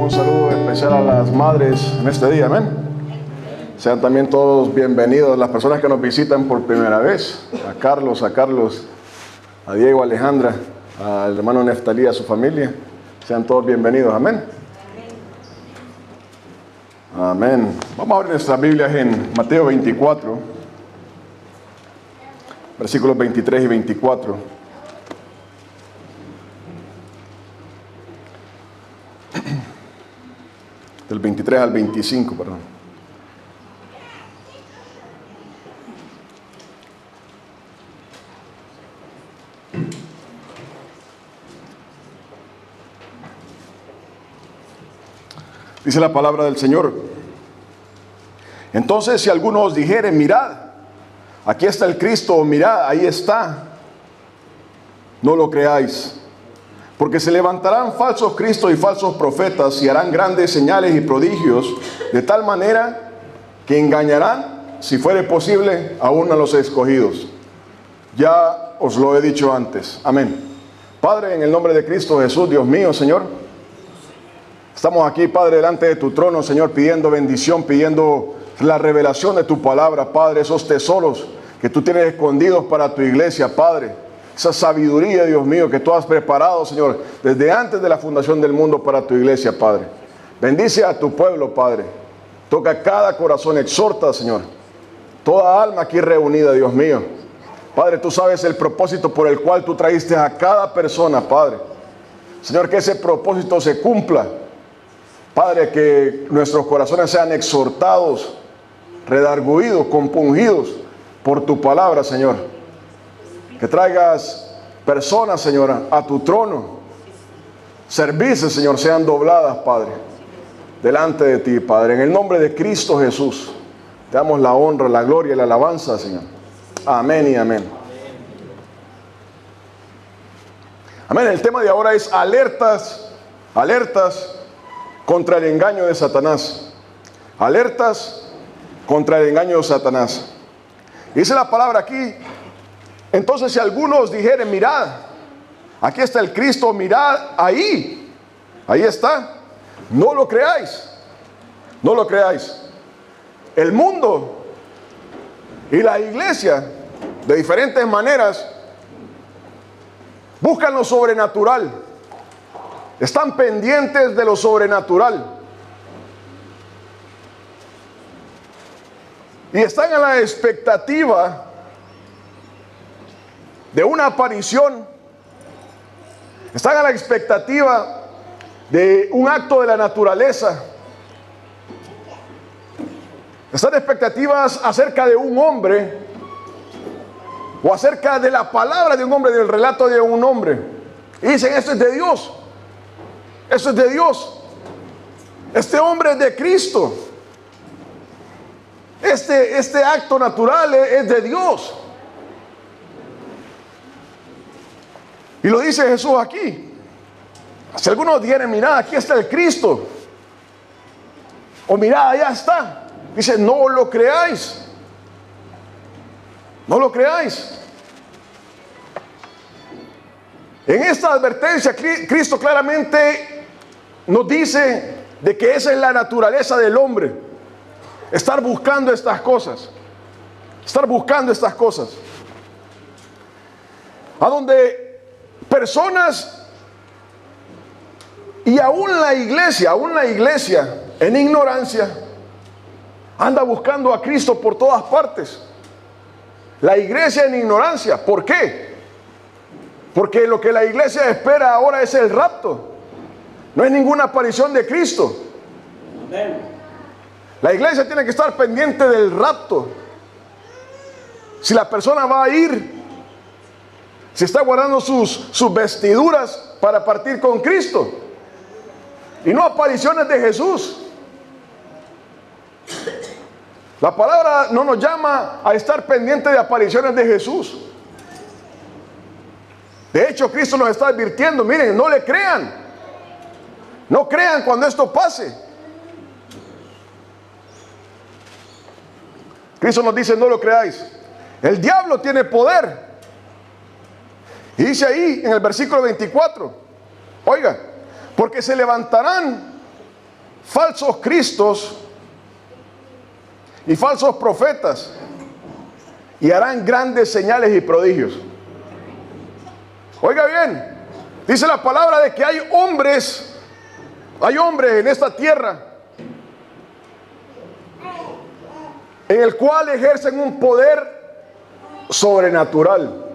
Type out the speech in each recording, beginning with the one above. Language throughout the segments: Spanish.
Un saludo especial a las madres en este día, amén. Sean también todos bienvenidos, las personas que nos visitan por primera vez, a Carlos, a Diego, a Alejandra, al hermano Neftalí, a su familia. Sean todos bienvenidos, amén. Amén. Vamos a abrir nuestras Biblias en Mateo 24, versículos 23 y 24. Del 23 al 25, perdón. Dice la palabra del Señor: entonces, si alguno os dijere, mirad, aquí está el Cristo, o mirad, ahí está, no lo creáis. Porque se levantarán falsos cristos y falsos profetas y harán grandes señales y prodigios, de tal manera que engañarán, si fuere posible, aún a los escogidos. Ya os lo he dicho antes. Amén. Padre, en el nombre de Cristo Jesús, Dios mío, Señor, estamos aquí, Padre, delante de tu trono, Señor, pidiendo bendición, pidiendo la revelación de tu palabra, Padre, esos tesoros que tú tienes escondidos para tu iglesia, Padre. Esa sabiduría, Dios mío, que tú has preparado, Señor, desde antes de la fundación del mundo para tu iglesia, Padre. Bendice a tu pueblo, Padre. Toca cada corazón, exhorta, Señor. Toda alma aquí reunida, Dios mío. Padre, tú sabes el propósito por el cual tú trajiste a cada persona, Padre. Señor, que ese propósito se cumpla. Padre, que nuestros corazones sean exhortados, redarguidos, compungidos por tu palabra, Señor. Que traigas personas, Señor, a tu trono. Servicios, Señor, sean dobladas, Padre, delante de ti, Padre. En el nombre de Cristo Jesús, te damos la honra, la gloria y la alabanza, Señor. Amén y amén. Amén. El tema de ahora es alertas contra el engaño de Satanás. Alertas contra el engaño de Satanás. Dice la palabra aquí: entonces, si alguno os dijere, mirad, aquí está el Cristo, mirad, ahí está, no lo creáis, no lo creáis. El mundo y la iglesia, de diferentes maneras, buscan lo sobrenatural, están pendientes de lo sobrenatural y están a la expectativa de una aparición, están a la expectativa de un acto de la naturaleza, están expectativas acerca de un hombre o acerca de la palabra de un hombre, del relato de un hombre, y dicen: esto es de Dios, eso es de Dios, este hombre es de Cristo, este acto natural es de Dios. Y lo dice Jesús aquí: si alguno dijere, mirad, aquí está el Cristo, o mirad, allá está, dice, no lo creáis, no lo creáis. En esta advertencia, Cristo claramente nos dice de que esa es la naturaleza del hombre, estar buscando estas cosas, a donde personas y aún la iglesia en ignorancia anda buscando a Cristo por todas partes. La iglesia en ignorancia. ¿Por qué? Porque lo que la iglesia espera ahora es el rapto. No es ninguna aparición de Cristo. La iglesia tiene que estar pendiente del rapto. Si la persona va a ir, si está guardando sus vestiduras para partir con Cristo, y no apariciones de Jesús. La palabra no nos llama a estar pendiente de apariciones de Jesús. De hecho, Cristo nos está advirtiendo: miren, no le crean, no crean cuando esto pase. Cristo nos dice: no lo creáis. El diablo tiene poder. Y dice ahí en el versículo 24, oiga, porque se levantarán falsos cristos y falsos profetas, y harán grandes señales y prodigios. Oiga bien, dice la palabra de que hay hombres en esta tierra en el cual ejercen un poder sobrenatural,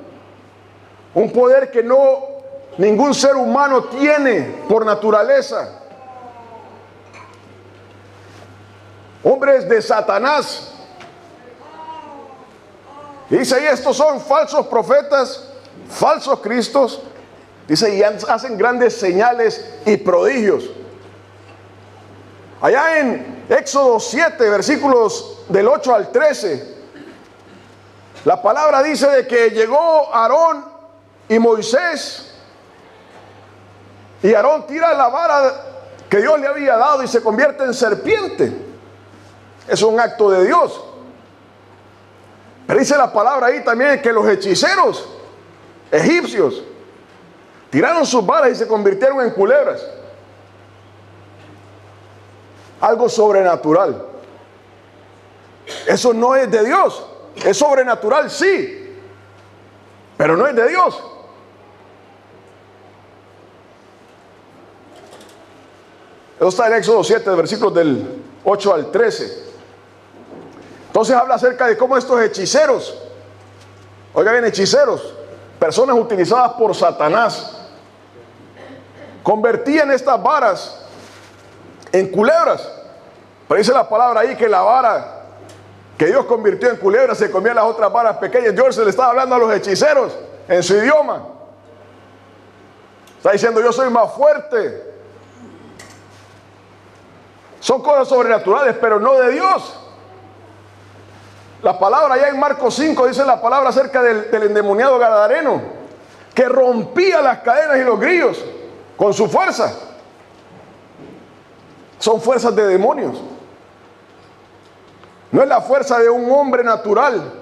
un poder que ningún ser humano tiene por naturaleza. Hombres de Satanás. Y dice ahí, estos son falsos profetas, falsos cristos. Dice, y hacen grandes señales y prodigios. Allá en Éxodo 7, versículos del 8 al 13, la palabra dice de que llegó Aarón y Moisés, y Aarón tira la vara que Dios le había dado y se convierte en serpiente. Es un acto de Dios. Pero dice la palabra ahí también que los hechiceros egipcios tiraron sus varas y se convirtieron en culebras. Algo sobrenatural. Eso no es de Dios. Es sobrenatural, sí, pero no es de Dios. Eso está en Éxodo 7, versículos del 8 al 13. Entonces habla acerca de cómo estos hechiceros, oiga bien, hechiceros, personas utilizadas por Satanás, convertían estas varas en culebras. Pero dice la palabra ahí que la vara que Dios convirtió en culebras se comía las otras varas pequeñas. George se le estaba hablando a los hechiceros en su idioma. Está diciendo, yo soy más fuerte. Son cosas sobrenaturales, pero no de Dios. La palabra allá en Marcos 5 dice la palabra acerca del endemoniado gadareno, que rompía las cadenas y los grillos con su fuerza. Son fuerzas de demonios. No es la fuerza de un hombre natural.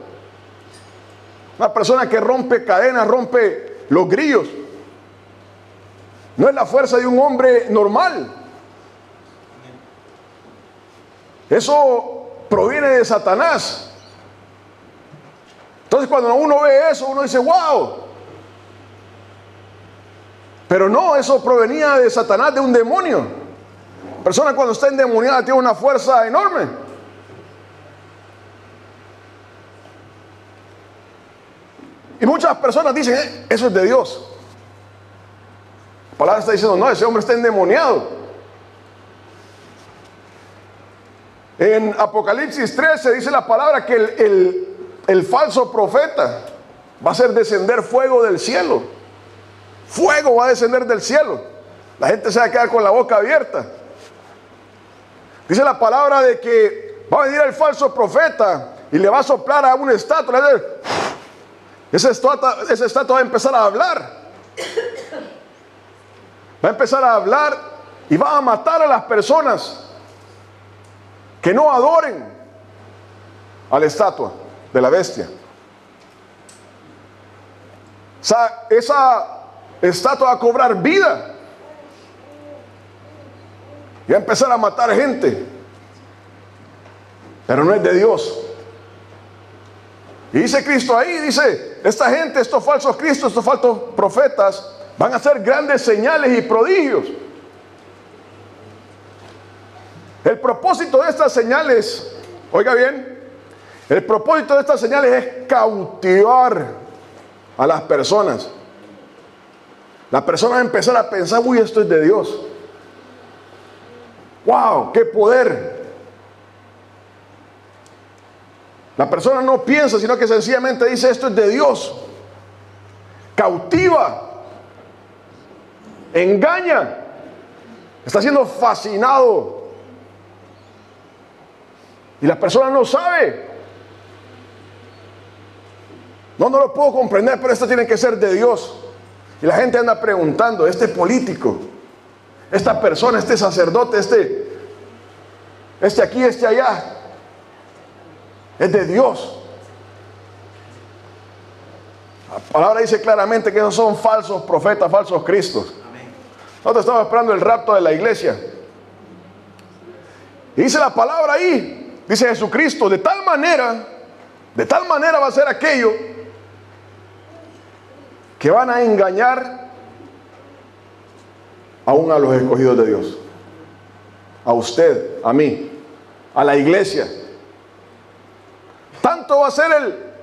Una persona que rompe cadenas, rompe los grillos. No es la fuerza de un hombre normal. Eso proviene de Satanás. Entonces cuando uno ve eso, uno dice, wow. Pero no, eso provenía de Satanás, de un demonio. La persona cuando está endemoniada tiene una fuerza enorme. Y muchas personas dicen, eso es de Dios. La palabra está diciendo, no, ese hombre está endemoniado. En Apocalipsis 13 dice la palabra que el falso profeta va a hacer descender fuego del cielo. Fuego va a descender del cielo. La gente se va a quedar con la boca abierta. Dice la palabra de que va a venir el falso profeta y le va a soplar a una estatua. Esa estatua va a empezar a hablar. Va a empezar a hablar y va a matar a las personas que no adoren a la estatua de la bestia. O sea, esa estatua va a cobrar vida y va a empezar a matar gente, pero no es de Dios. Y dice Cristo ahí, dice, esta gente, estos falsos cristos, estos falsos profetas van a hacer grandes señales y prodigios. El propósito de estas señales, oiga bien, el propósito de estas señales es cautivar a las personas. La persona va a empezar a pensar, uy, esto es de Dios. ¡Wow! ¡Qué poder! La persona no piensa, sino que sencillamente dice, esto es de Dios. Cautiva. Engaña. Está siendo fascinado. Y la persona no sabe. No lo puedo comprender, pero esto tiene que ser de Dios. Y la gente anda preguntando, este político, esta persona, este sacerdote, este aquí, este allá, es de Dios. La palabra dice claramente que esos son falsos profetas, falsos cristos. Nosotros estamos esperando el rapto de la iglesia. Y dice la palabra ahí, dice Jesucristo, de tal manera va a ser aquello que van a engañar aún a los escogidos de Dios, a usted, a mí, a la iglesia. Tanto va a ser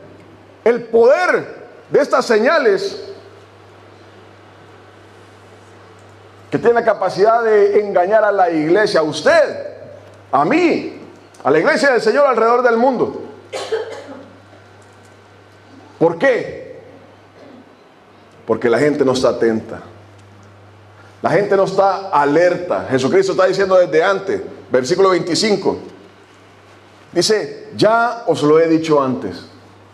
el poder de estas señales que tiene la capacidad de engañar a la iglesia, a usted, a mí, a la iglesia del Señor alrededor del mundo. ¿Por qué? Porque la gente no está atenta. La gente no está alerta. Jesucristo está diciendo desde antes, versículo 25. Dice, ya os lo he dicho antes.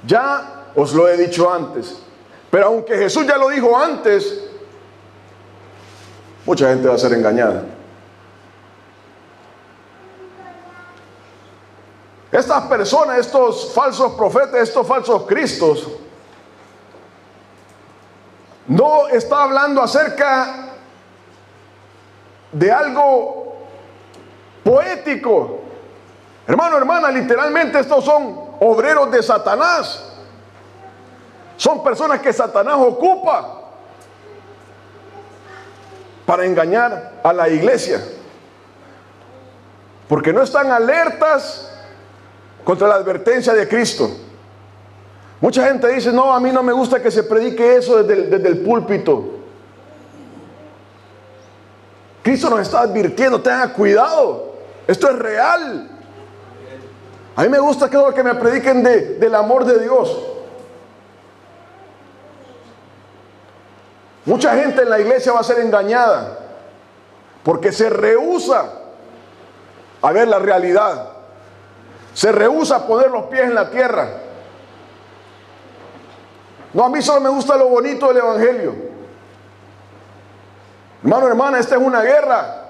Ya os lo he dicho antes. Pero aunque Jesús ya lo dijo antes, mucha gente va a ser engañada. Estas personas, estos falsos profetas, estos falsos cristos, no está hablando acerca de algo poético. Hermano, hermana, literalmente estos son obreros de Satanás. Son personas que Satanás ocupa para engañar a la iglesia, porque no están alertas contra la advertencia de Cristo. Mucha gente dice, no, a mí no me gusta que se predique eso desde el púlpito. Cristo nos está advirtiendo, tengan cuidado, esto es real. A mí me gusta que me prediquen del amor de Dios. Mucha gente en la iglesia va a ser engañada porque se rehúsa a ver la realidad. Se rehúsa a poner los pies en la tierra. No, a mí solo me gusta lo bonito del evangelio. Hermano, hermana, esta es una guerra.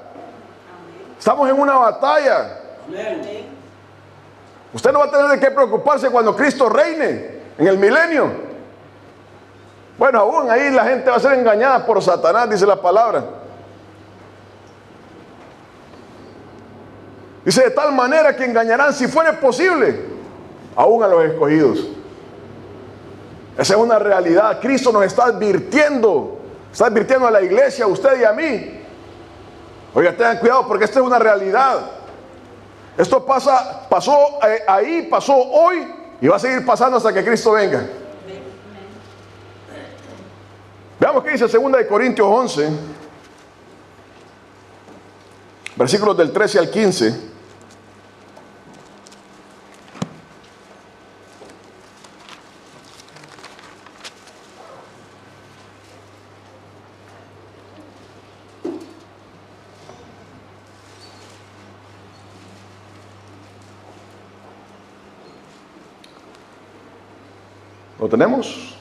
Estamos en una batalla. Usted no va a tener de qué preocuparse cuando Cristo reine en el milenio. Bueno, aún ahí la gente va a ser engañada por Satanás, dice la palabra. Dice, de tal manera que engañarán, si fuera posible, aún a los escogidos. Esa es una realidad. Cristo nos está advirtiendo a la iglesia, a usted y a mí. Oiga, tengan cuidado porque esta es una realidad. Esto pasó ahí, pasó hoy y va a seguir pasando hasta que Cristo venga. Veamos qué dice 2 de Corintios 11, versículos del 13 al 15. ¿Lo tenemos?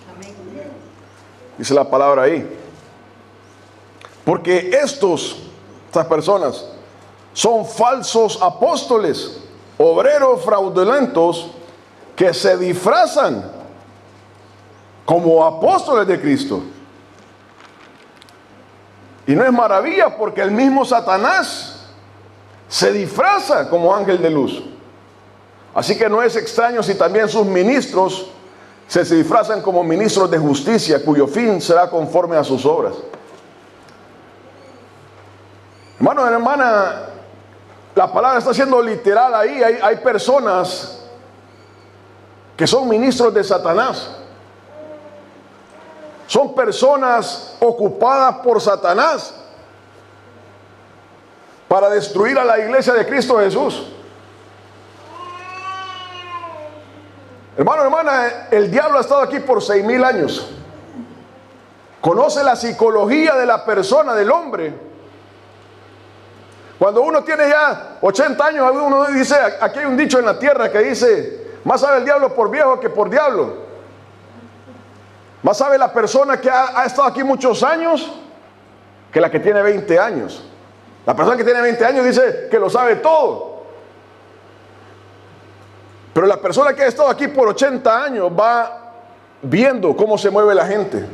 Dice la palabra ahí. Porque estas personas son falsos apóstoles, obreros fraudulentos que se disfrazan como apóstoles de Cristo. Y no es maravilla porque el mismo Satanás se disfraza como ángel de luz. Así que no es extraño si también sus ministros se disfrazan como ministros de justicia, cuyo fin será conforme a sus obras. Hermano, hermana, la palabra está siendo literal ahí. Hay personas que son ministros de Satanás. Son personas ocupadas por Satanás para destruir a la iglesia de Cristo Jesús. Hermano, hermana, el diablo ha estado aquí por 6,000 años. Conoce la psicología de la persona, del hombre. Cuando uno tiene ya 80 años, uno dice, aquí hay un dicho en la tierra que dice, más sabe el diablo por viejo que por diablo. Más sabe la persona que ha estado aquí muchos años que la que tiene 20 años. La persona que tiene 20 años dice que lo sabe todo. Pero la persona que ha estado aquí por 80 años va viendo cómo se mueve la gente.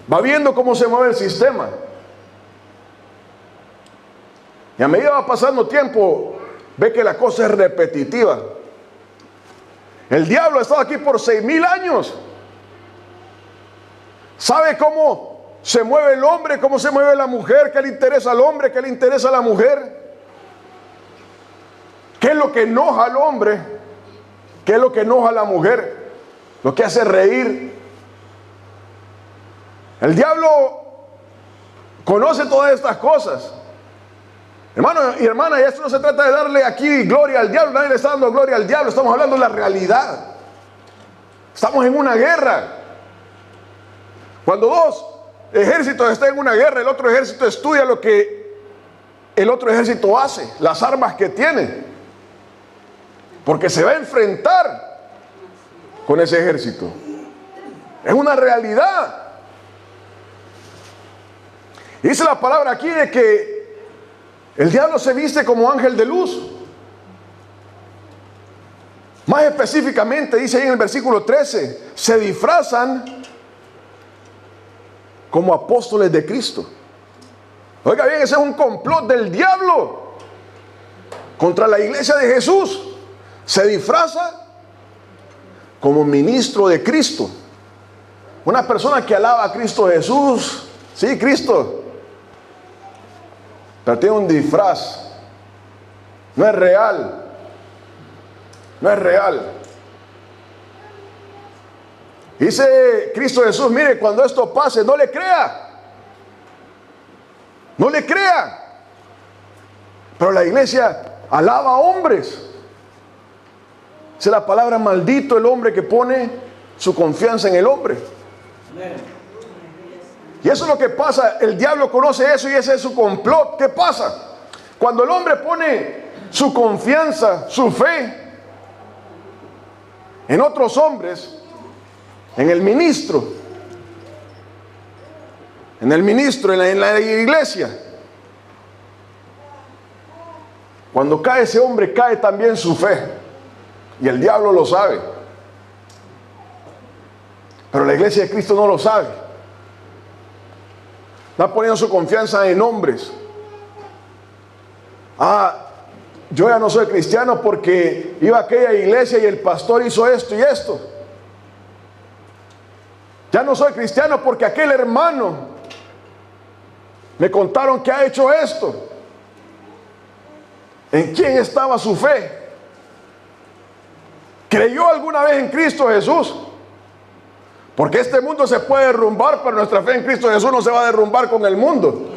Va viendo cómo se mueve el sistema. Y a medida va pasando tiempo, ve que la cosa es repetitiva. El diablo ha estado aquí por 6,000 años. Sabe cómo se mueve el hombre, cómo se mueve la mujer, qué le interesa al hombre, qué le interesa a la mujer, qué es lo que enoja al hombre, qué es lo que enoja a la mujer, lo que hace reír. El diablo conoce todas estas cosas. Hermano y hermana, y esto no se trata de darle aquí gloria al diablo, nadie le está dando gloria al diablo, estamos hablando de la realidad. Estamos en una guerra. Cuando dos ejércitos están en una guerra, el otro ejército estudia lo que el otro ejército hace, las armas que tiene, porque se va a enfrentar con ese ejército. Es una realidad. Dice la palabra aquí de que el diablo se viste como ángel de luz. Más específicamente dice ahí en el versículo 13, se disfrazan como apóstoles de Cristo. Oiga bien, ese es un complot del diablo contra la iglesia de Jesús. Se disfraza como ministro de Cristo. Una persona que alaba a Cristo Jesús, sí, Cristo, pero tiene un disfraz. No es real. No es real. Dice Cristo Jesús, mire, cuando esto pase, no le crea. No le crea. Pero la iglesia alaba a hombres. Dice la palabra, maldito el hombre que pone su confianza en el hombre. Y eso es lo que pasa. El diablo conoce eso y ese es su complot. ¿Qué pasa? Cuando el hombre pone su confianza, su fe en otros hombres, en el ministro, en la iglesia, cuando cae ese hombre, cae también su fe. Y el diablo lo sabe. Pero la iglesia de Cristo no lo sabe. Está poniendo su confianza en hombres. Yo ya no soy cristiano porque iba a aquella iglesia y el pastor hizo esto y esto. Ya no soy cristiano porque aquel hermano me contaron que ha hecho esto. ¿En quién estaba su fe? ¿Creyó alguna vez en Cristo Jesús? Porque este mundo se puede derrumbar, pero nuestra fe en Cristo Jesús no se va a derrumbar con el mundo.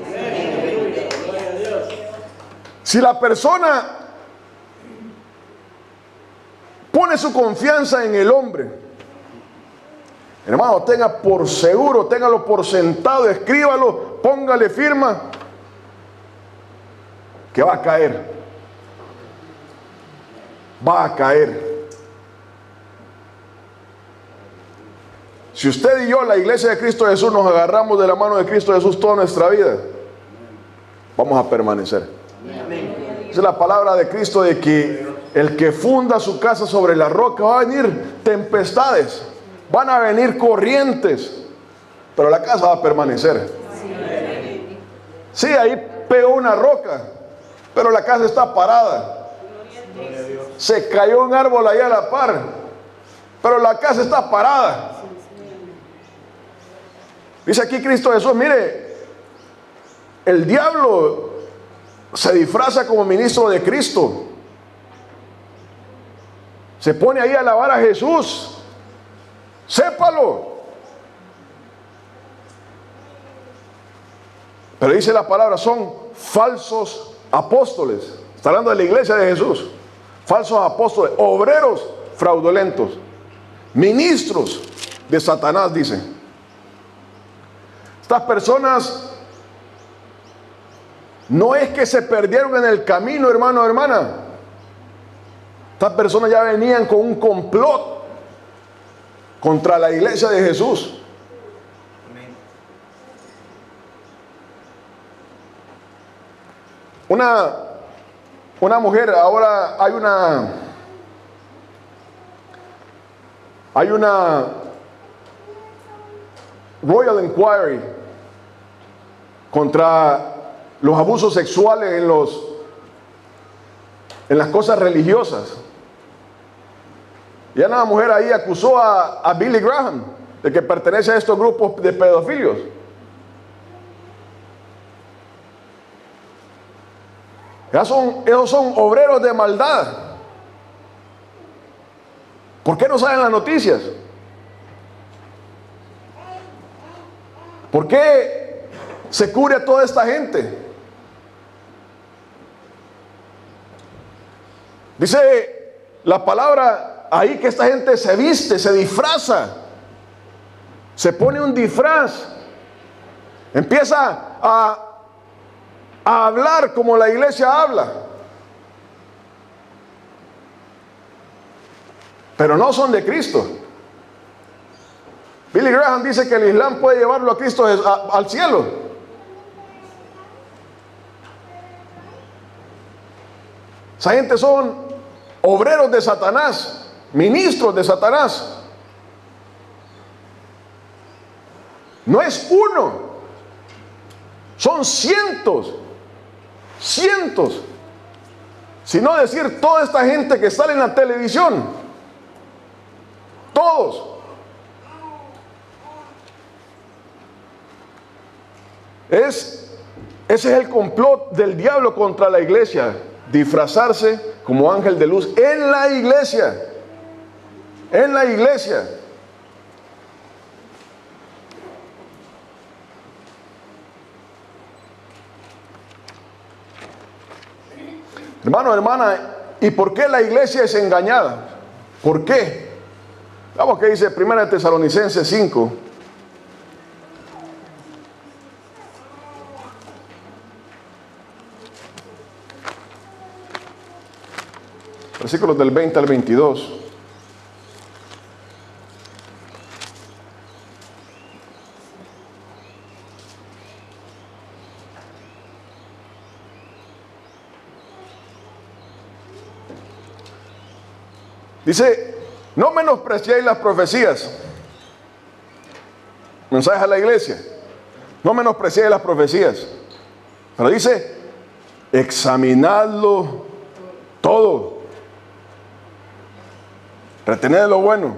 Si la persona pone su confianza en el hombre, hermano, tenga por seguro, téngalo por sentado, escríbalo, póngale firma, que va a caer. Va a caer. Si usted y yo, la iglesia de Cristo Jesús, nos agarramos de la mano de Cristo Jesús toda nuestra vida, vamos a permanecer. Esa es la palabra de Cristo, de que el que funda su casa sobre la roca, va a venir tempestades, van a venir corrientes, pero la casa va a permanecer. Sí, ahí pegó una roca, pero la casa está parada. Se cayó un árbol allá a la par, pero la casa está parada. Dice aquí Cristo Jesús, mire, el diablo se disfraza como ministro de Cristo. Se pone ahí a alabar a Jesús. Sépalo. Pero dice la palabra, son falsos apóstoles. Está hablando de la iglesia de Jesús. Falsos apóstoles, obreros fraudulentos, ministros de Satanás, dice. Estas personas no es que se perdieron en el camino, hermano o hermana. Estas personas ya venían con un complot contra la iglesia de Jesús. Una mujer, ahora hay una Royal Inquiry contra los abusos sexuales en las cosas religiosas. Y una mujer ahí acusó a Billy Graham de que pertenece a estos grupos de pedofilios. Esos son obreros de maldad. ¿Por qué no salen las noticias? ¿Por qué se cubre a toda esta gente? Dice la palabra ahí que esta gente se viste, se disfraza, se pone un disfraz, empieza a hablar como la iglesia habla, pero no son de Cristo. Billy Graham dice que el Islam puede llevarlo a Cristo al cielo. Esa gente son obreros de Satanás, ministros de Satanás. No es uno, son cientos, sino decir toda esta gente que sale en la televisión, todos. Ese es el complot del diablo contra la iglesia, disfrazarse como ángel de luz en la iglesia, en la iglesia. Hermano, hermana, ¿y por qué la iglesia es engañada? ¿Por qué? Vamos que dice 1 Tesalonicenses 5. Versículos del 20 al 22. Dice, no menospreciéis las profecías. Mensaje a la iglesia. No menospreciéis las profecías. Pero dice, examinadlo todo. Retened lo bueno.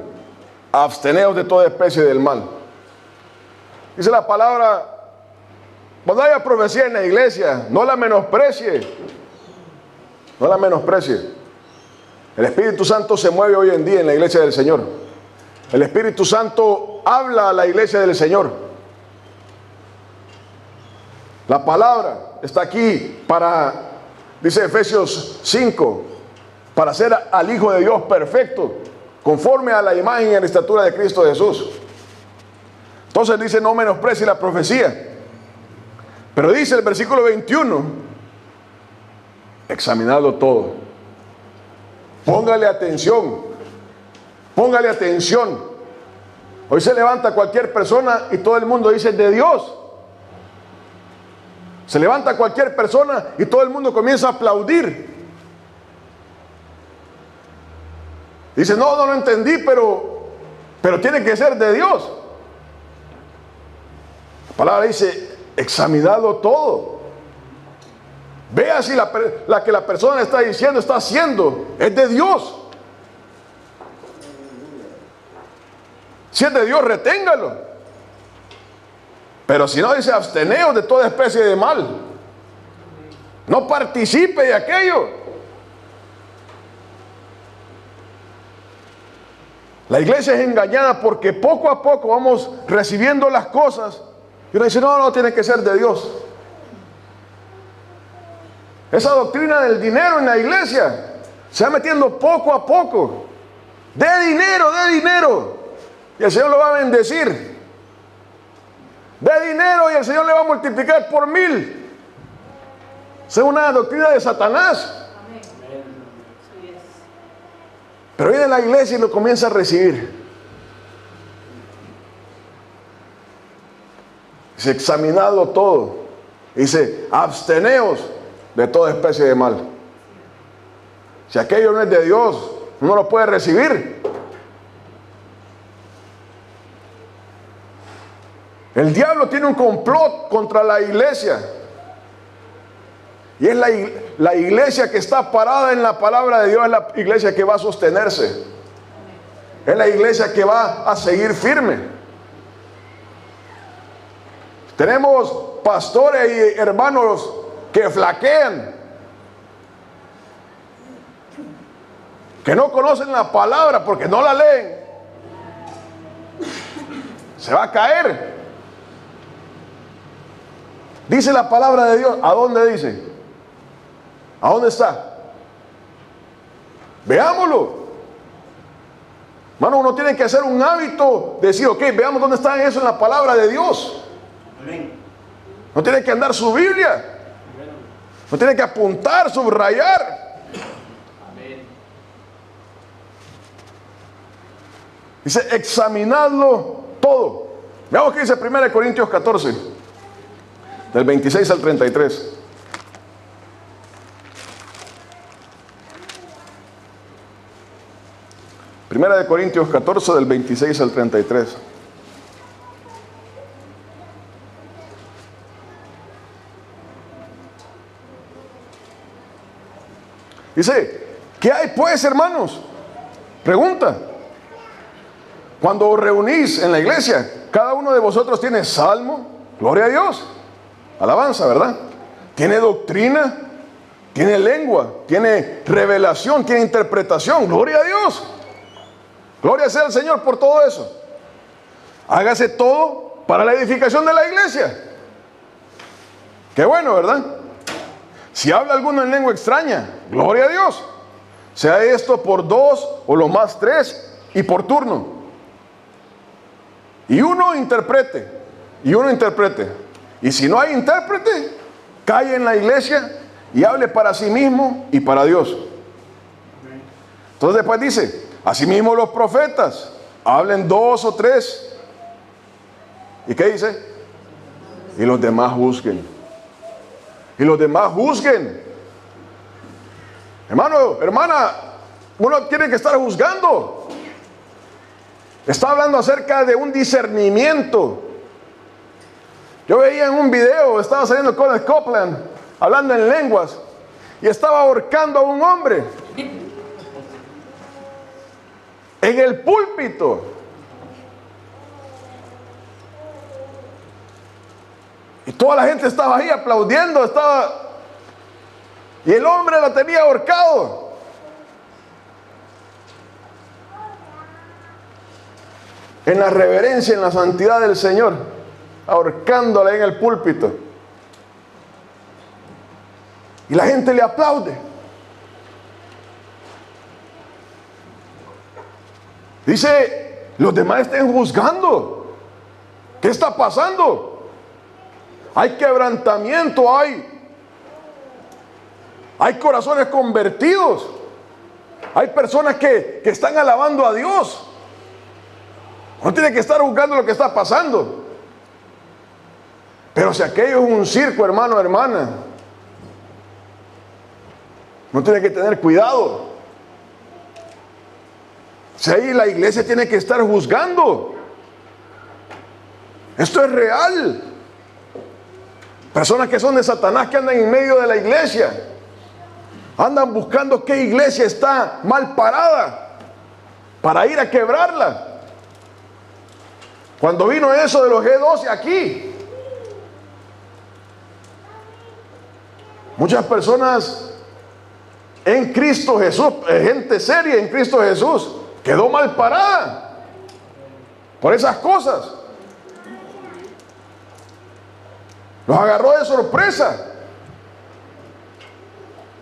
Absteneos de toda especie del mal. Dice la palabra, cuando haya profecía en la iglesia, no la menosprecie. No la menosprecie. El Espíritu Santo se mueve hoy en día en la iglesia del Señor. El Espíritu Santo habla a la iglesia del Señor. La palabra está aquí para, dice Efesios 5, para hacer al Hijo de Dios perfecto, conforme a la imagen y a la estatura de Cristo Jesús. Entonces dice, no menosprecie la profecía. Pero dice el versículo 21, examinadlo todo. Póngale atención, póngale atención. Hoy se levanta cualquier persona y todo el mundo dice de Dios. Se levanta cualquier persona y todo el mundo comienza a aplaudir. Dice, no lo entendí, pero tiene que ser de Dios. La palabra dice, examinadlo todo. Vea si la que la persona está diciendo, está haciendo, es de Dios. Si es de Dios, reténgalo. Pero si no, dice, absteneos de toda especie de mal. No participe de aquello. La iglesia es engañada porque poco a poco vamos recibiendo las cosas. Y uno dice, no, tiene que ser de Dios. Esa doctrina del dinero en la iglesia se va metiendo poco a poco. De dinero. Y el Señor lo va a bendecir. De dinero y el Señor le va a multiplicar por 1000. Esa es una doctrina de Satanás. Pero viene la iglesia y lo comienza a recibir. Dice, examinadlo todo. Dice, absteneos de toda especie de mal. Si aquello no es de Dios, no lo puede recibir. El diablo tiene un complot contra la iglesia. Y es la iglesia que está parada en la palabra de Dios es la iglesia que va a sostenerse. Es la iglesia que va a seguir firme. Tenemos pastores y hermanos que flaquean, que no conocen la palabra porque no la leen. Se va a caer. Dice la palabra de Dios. ¿A dónde dice? ¿A dónde está? Veámoslo. Hermano, uno tiene que hacer un hábito de decir, ok, veamos dónde está eso en la palabra de Dios. No tiene que andar su Biblia. No tiene que apuntar, subrayar. Dice, examinadlo todo. Veamos qué dice 1 Corintios 14, del 26 al 33. Primera de Corintios 14, del 26 al 33. Dice, ¿qué hay pues, hermanos? Pregunta. Cuando os reunís en la iglesia, cada uno de vosotros tiene salmo, gloria a Dios, alabanza, ¿verdad? Tiene doctrina, tiene lengua, tiene revelación, tiene interpretación, gloria a Dios. Gloria sea al Señor por todo eso. Hágase todo para la edificación de la iglesia. Qué bueno, ¿verdad? Si habla alguno en lengua extraña, gloria a Dios. Sea esto por 2 o lo más 3 y por turno. Y uno interprete. Y si no hay intérprete, calle en la iglesia y hable para sí mismo y para Dios. Entonces después dice, asimismo los profetas, hablen 2 o 3. ¿Y qué dice? Y los demás juzguen. Y los demás juzguen. Hermano, hermana, uno tiene que estar juzgando. Está hablando acerca de un discernimiento. Yo veía en un video, estaba saliendo con el Copeland, hablando en lenguas, y estaba ahorcando a un hombre en el púlpito. Y toda la gente estaba ahí aplaudiendo, y el hombre lo tenía ahorcado. En la reverencia, en la santidad del Señor, ahorcándole en el púlpito. Y la gente le aplaude. Dice, los demás estén juzgando. ¿Qué está pasando? Hay quebrantamiento, hay corazones convertidos. Hay personas que están alabando a Dios. No tiene que estar juzgando lo que está pasando. Pero si aquello es un circo, hermano, hermana, no tiene que tener cuidado. Si ahí la iglesia tiene que estar juzgando. Esto es real. Personas que son de Satanás, que andan en medio de la iglesia, andan buscando qué iglesia está mal parada para ir a quebrarla. Cuando vino eso de los G12 aquí, muchas personas en Cristo Jesús, gente seria en Cristo Jesús, quedó mal parada por esas cosas. Nos agarró de sorpresa.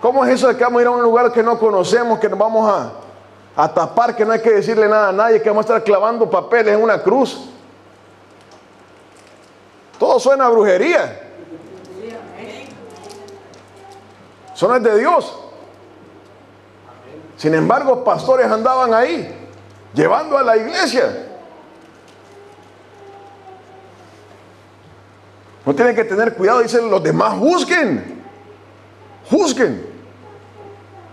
¿Cómo es eso de que vamos a ir a un lugar que no conocemos, que nos vamos a tapar, que no hay que decirle nada a nadie, que vamos a estar clavando papeles en una cruz? Todo suena a brujería. Eso no es de Dios. Sin embargo, pastores andaban ahí, llevando a la iglesia. No tienen que tener cuidado, dicen los demás, juzguen. Juzguen.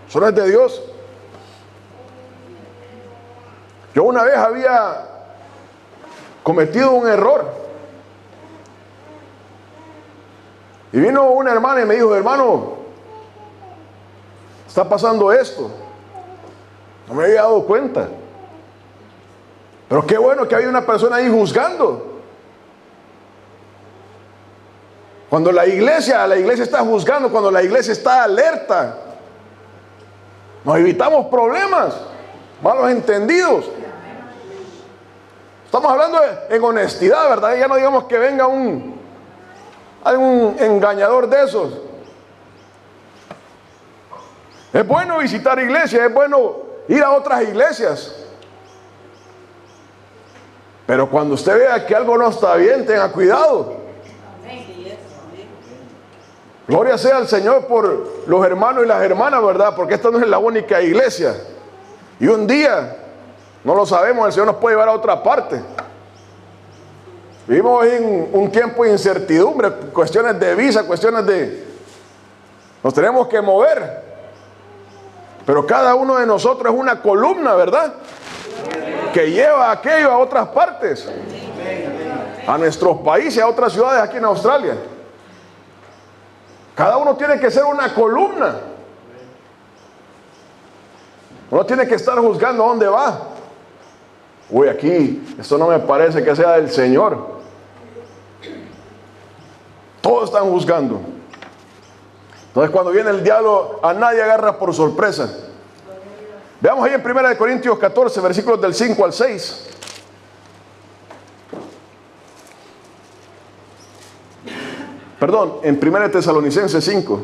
Eso no es de Dios. Yo una vez había cometido un error. Y vino una hermana y me dijo, hermano, está pasando esto. No me había dado cuenta. Pero qué bueno que hay una persona ahí juzgando. Cuando la iglesia está juzgando, cuando la iglesia está alerta, nos evitamos problemas, malos entendidos. Estamos hablando en honestidad, ¿verdad? Ya no digamos que venga algún engañador de esos. Es bueno visitar iglesias, es bueno ir a otras iglesias. Pero cuando usted vea que algo no está bien, tenga cuidado. Gloria sea al Señor por los hermanos y las hermanas, ¿verdad? Porque esta no es la única iglesia. Y un día, no lo sabemos, el Señor nos puede llevar a otra parte. Vivimos en un tiempo de incertidumbre, cuestiones de visa, cuestiones de... Nos tenemos que mover. Pero cada uno de nosotros es una columna, ¿verdad? Que lleva aquello a otras partes. A nuestros países, a otras ciudades aquí en Australia. Cada uno tiene que ser una columna. Uno tiene que estar juzgando a dónde va. Uy, aquí, esto no me parece que sea del Señor. Todos están juzgando. Entonces cuando viene el diablo, a nadie agarra por sorpresa. Veamos ahí en 1 Corintios 14, versículos del 5 al 6. Perdón, en 1 Tesalonicenses 5.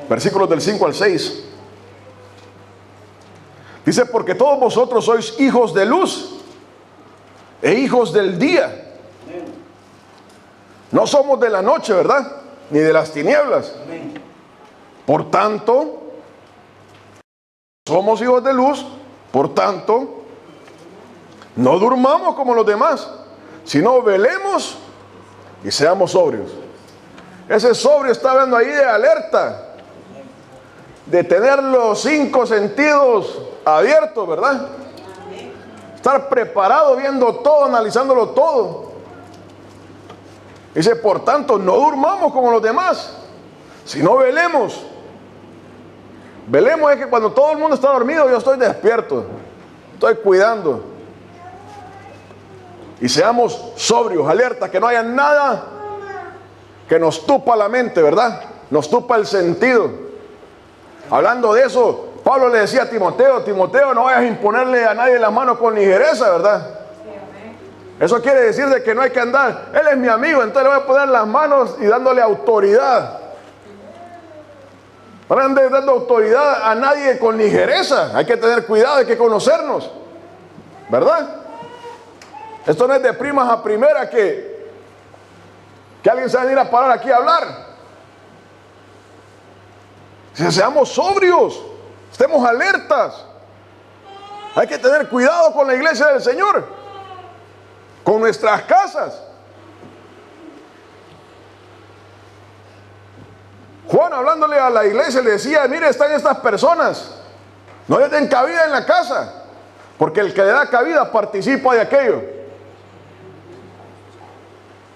Versículos del 5 al 6. Dice, porque todos vosotros sois hijos de luz e hijos del día. No somos de la noche, ¿verdad? Ni de las tinieblas. Por tanto, somos hijos de luz, por tanto, no durmamos como los demás, sino velemos y seamos sobrios. Ese sobrio está hablando ahí de alerta, de tener los 5 sentidos abiertos, ¿verdad? Estar preparado, viendo todo, analizándolo todo. Dice, por tanto, no durmamos como los demás, sino velemos. Velemos es que cuando todo el mundo está dormido, yo estoy despierto, estoy cuidando. Y seamos sobrios, alerta, que no haya nada que nos tupa la mente, ¿verdad? Nos tupa el sentido. Hablando de eso, Pablo le decía a Timoteo, Timoteo, no vayas a imponerle a nadie la mano con ligereza, ¿verdad? Eso quiere decir de que no hay que andar, él es mi amigo, entonces le voy a poner las manos y dándole autoridad. No anden dando autoridad a nadie con ligereza. Hay que tener cuidado, hay que conocernos, ¿verdad? Esto no es de primas a primera que alguien se va a venir a parar aquí a hablar. Si seamos sobrios, estemos alertas. Hay que tener cuidado con la iglesia del Señor, con nuestras casas. Juan, hablándole a la iglesia, le decía, mire, están estas personas, no les den cabida en la casa, porque el que le da cabida participa de aquello.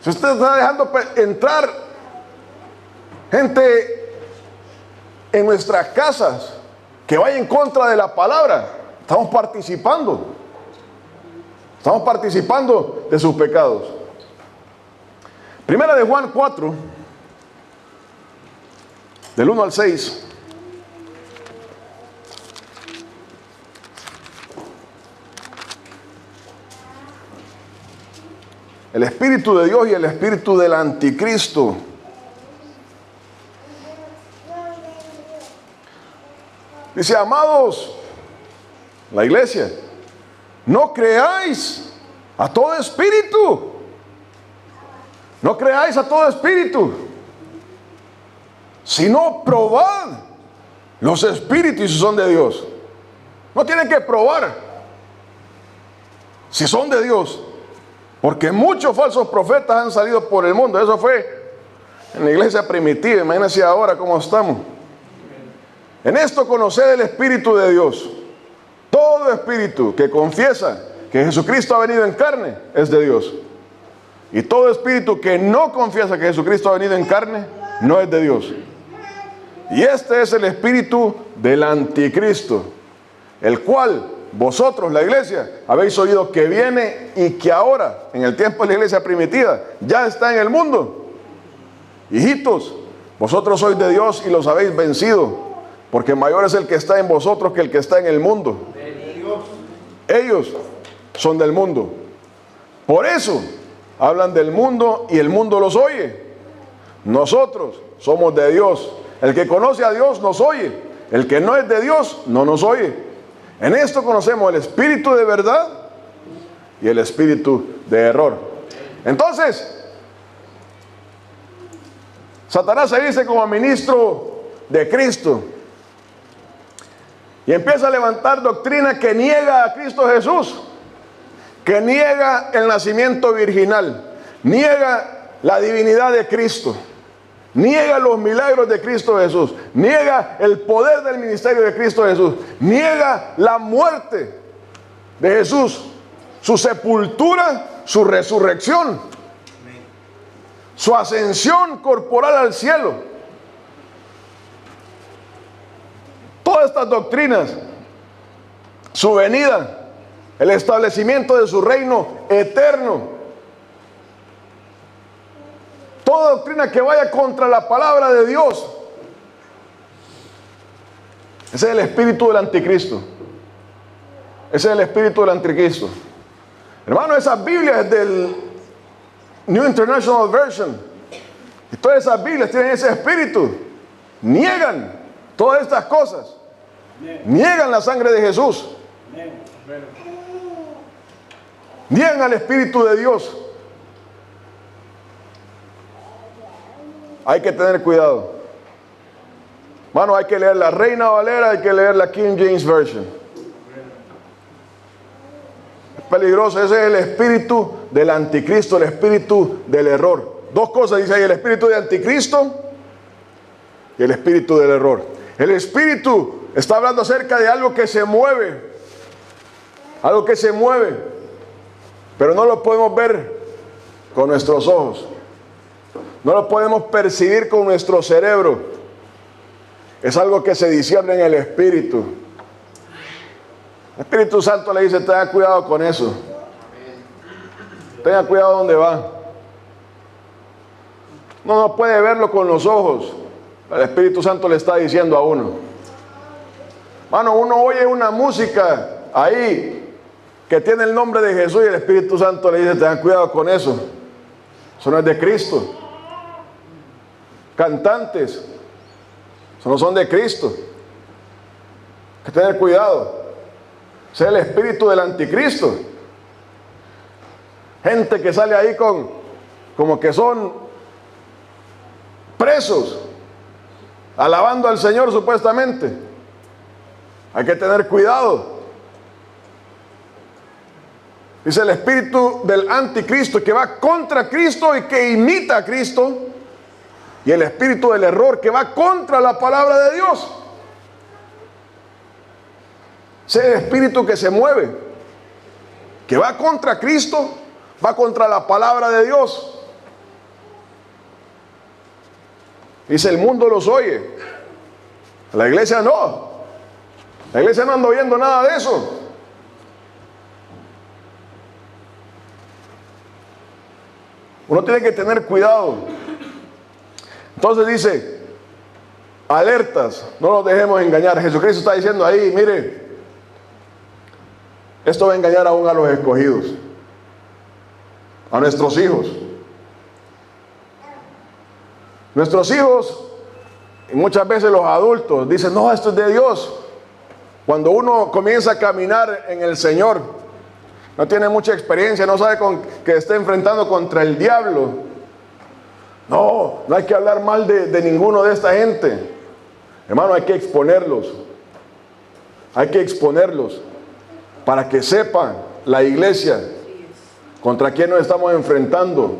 Si usted está dejando entrar gente en nuestras casas que vaya en contra de la palabra, estamos participando de sus pecados. Primera de Juan 4, del 1 al 6. El espíritu de Dios y el espíritu del anticristo. Dice, amados, la iglesia, no creáis a todo espíritu. No creáis a todo espíritu, sino probad los espíritus si son de Dios. No tienen que probar si son de Dios, porque muchos falsos profetas han salido por el mundo. Eso fue en la iglesia primitiva. Imagínense ahora cómo estamos. En esto conoced el Espíritu de Dios. Todo todo espíritu que confiesa que Jesucristo ha venido en carne es de Dios. Y todo espíritu que no confiesa que Jesucristo ha venido en carne no es de Dios. Y este es el espíritu del anticristo, el cual vosotros, la iglesia, habéis oído que viene y que ahora, en el tiempo de la iglesia primitiva, ya está en el mundo. Hijitos, vosotros sois de Dios y los habéis vencido, porque mayor es el que está en vosotros que el que está en el mundo. Ellos son del mundo. Por eso hablan del mundo y el mundo los oye. Nosotros somos de Dios. El que conoce a Dios nos oye. El que no es de Dios no nos oye. En esto conocemos el espíritu de verdad y el espíritu de error. Entonces, Satanás se dice como ministro de Cristo y empieza a levantar doctrina que niega a Cristo Jesús, que niega el nacimiento virginal, niega la divinidad de Cristo, niega los milagros de Cristo Jesús, niega el poder del ministerio de Cristo Jesús, niega la muerte de Jesús, su sepultura, su resurrección, su ascensión corporal al cielo. Todas estas doctrinas, su venida, el establecimiento de su reino eterno, toda doctrina que vaya contra la palabra de Dios, ese es el espíritu del anticristo. Ese es el espíritu del anticristo. Hermano, esas Biblias del New International Version y todas esas Biblias tienen ese espíritu. Niegan todas estas cosas. Niegan la sangre de Jesús. Niegan al Espíritu de Dios. Hay que tener cuidado. Hermano, hay que leer la Reina Valera, hay que leer la King James Version. Es peligroso, ese es el espíritu del anticristo, el espíritu del error. Dos cosas dice ahí, el espíritu del anticristo y el espíritu del error. El espíritu está hablando acerca de algo que se mueve, algo que se mueve, pero no lo podemos ver con nuestros ojos, no lo podemos percibir con nuestro cerebro. Es algo que se discierne en el espíritu. El Espíritu Santo le dice: tenga cuidado con eso, tenga cuidado donde va. No puede verlo con los ojos. El Espíritu Santo le está diciendo a uno. Mano, uno oye una música ahí que tiene el nombre de Jesús y el Espíritu Santo le dice: tengan cuidado con eso, eso no es de Cristo. Cantantes, eso no son de Cristo, hay que tener cuidado. Ese es el espíritu del anticristo. Gente que sale ahí como que son presos, alabando al Señor supuestamente. Hay que tener cuidado. Dice el espíritu del anticristo, que va contra Cristo y que imita a Cristo. Y el espíritu del error, que va contra la palabra de Dios. Ese espíritu que se mueve, que va contra Cristo, va contra la palabra de Dios. Dice: el mundo los oye, la iglesia no. La iglesia no anda oyendo nada de eso. Uno tiene que tener cuidado. Entonces dice: alertas, no nos dejemos engañar. Jesucristo está diciendo ahí: mire, esto va a engañar aún a los escogidos, a nuestros hijos. Nuestros hijos, y muchas veces los adultos, dicen: no, esto es de Dios. Cuando uno comienza a caminar en el Señor, no tiene mucha experiencia, no sabe que está enfrentando contra el diablo. No hay que hablar mal de ninguno de esta gente. Hermano, hay que exponerlos. Hay que exponerlos para que sepan la iglesia contra quién nos estamos enfrentando.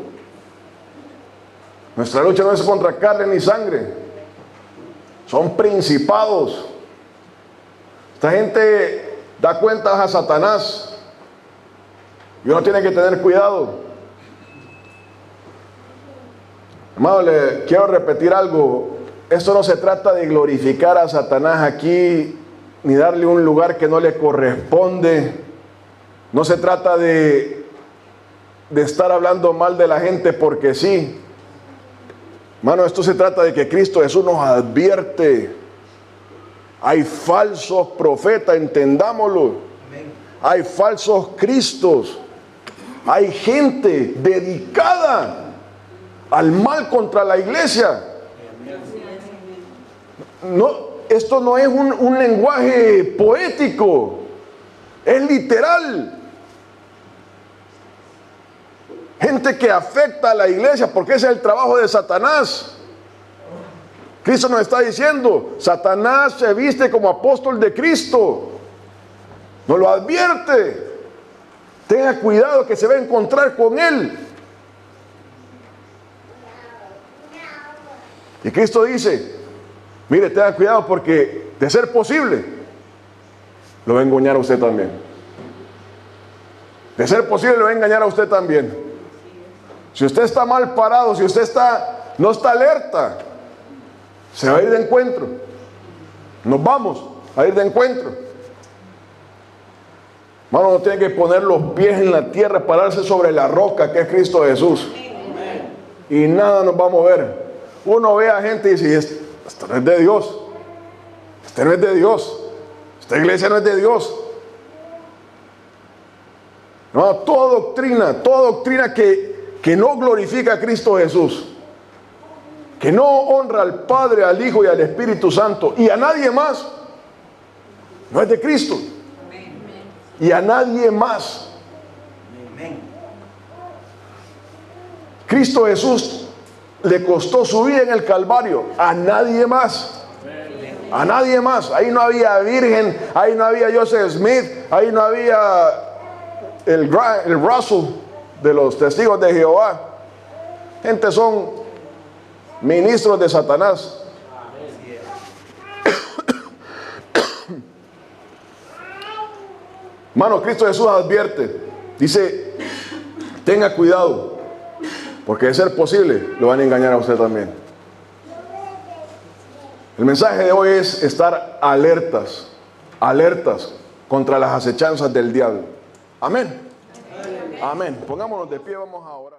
Nuestra lucha no es contra carne ni sangre, son principados. Esta gente da cuentas a Satanás. Y uno tiene que tener cuidado. Hermano, le quiero repetir algo. Esto no se trata de glorificar a Satanás aquí, ni darle un lugar que no le corresponde. No se trata de estar hablando mal de la gente porque sí. Hermano, esto se trata de que Cristo Jesús nos advierte. Hay falsos profetas, entendámoslo. Hay falsos cristos. Hay gente dedicada al mal contra la iglesia. No, esto no es un lenguaje poético, es literal. Gente que afecta a la iglesia, porque ese es el trabajo de Satanás. Cristo nos está diciendo, Satanás se viste como apóstol de Cristo. Nos lo advierte. Tenga cuidado que se va a encontrar con él. Y Cristo dice, mire, tenga cuidado porque de ser posible, lo va a engañar a usted también. De ser posible, lo va a engañar a usted también. Si usted está mal parado, si usted no está alerta, se va a ir de encuentro. Nos vamos a ir de encuentro. Hermano, no tiene que poner los pies en la tierra, pararse sobre la roca que es Cristo Jesús. Y nada nos va a mover. Uno ve a gente y dice, esto no es de Dios. Este no es de Dios. Esta iglesia no es de Dios. No, toda doctrina que no glorifica a Cristo Jesús, que no honra al Padre, al Hijo y al Espíritu Santo y a nadie más, no es de Cristo. Y a nadie más. Cristo Jesús le costó su vida en el Calvario, a nadie más. A nadie más. Ahí no había virgen, ahí no había Joseph Smith, ahí no había el Russell de los testigos de Jehová. Gente, son ministros de Satanás. Hermano, Cristo Jesús advierte, dice, tenga cuidado, porque de ser posible, lo van a engañar a usted también. El mensaje de hoy es estar alertas contra las acechanzas del diablo. Amén. Amén. Pongámonos de pie, vamos a orar.